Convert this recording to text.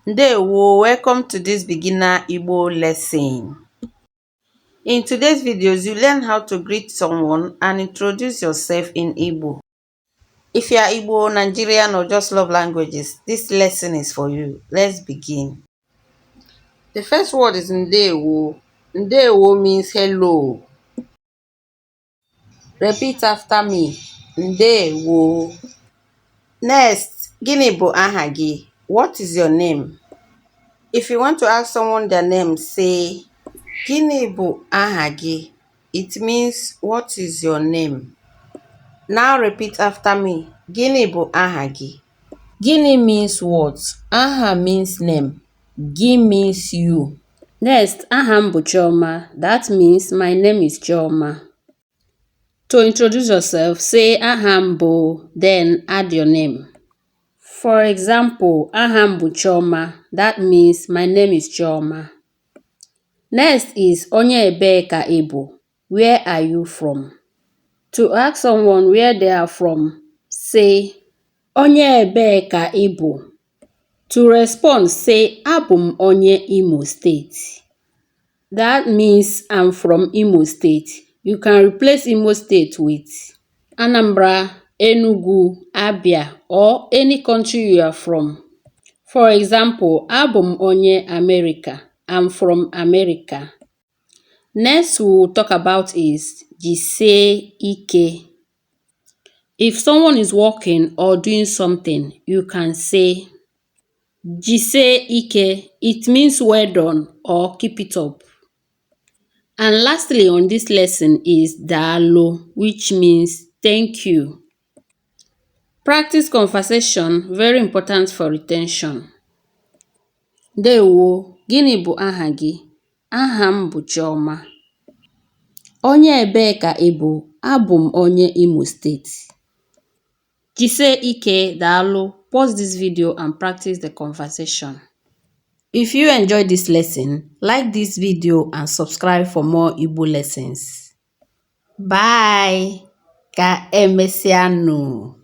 Ndewo, welcome to this beginner Igbo lesson. In today's videos, you learn how to greet someone and introduce yourself in Igbo. If you are Igbo, Nigerian, or just love languages, this lesson is for you. Let's begin. The first word is Ndewo. Ndewo means hello. Repeat after me. Ndewo. Next, Gịnị bụ aha gị? What is your name? If you want to ask someone their name, say, Gịnị bụ aha gị? It means, what is your name? Now repeat after me. Gịnị bụ aha gị? Gịnị means what? Aha means name. Gị means you. Next, aha m bụ Chioma. That means my name is Chioma. To introduce yourself, say aha m bụ, then add your name. For example, aha m bụ Chioma. That means my name is Chioma. Next is Onye Ebee ka ị bụ? Where are you from? To ask someone where they are from, say Onye Ebee ka ị bụ? To respond, say Abụ m onye Imo State. That means I'm from Imo State. You can replace Imo State with Anambra, Enugu, Abia, or any country you are from. For example, Abụ m onye America. I'm from America. Next we'll talk about is Jisie ike. If someone is working or doing something, you can say Jisie ike. It means well done or keep it up. And lastly on this lesson is Daalụ, which means thank you. Practice conversation, very important for retention. Ndewo, gịnị bụ aha gị? Aha m bụ Chioma. Onye ebee ka ị bụ? Abụ m onye Imo State. Jisie ike, Daalụ. Pause this video and practice the conversation. If you enjoyed this lesson, like this video and subscribe for more Igbo lessons. Bye. Ka emesianu.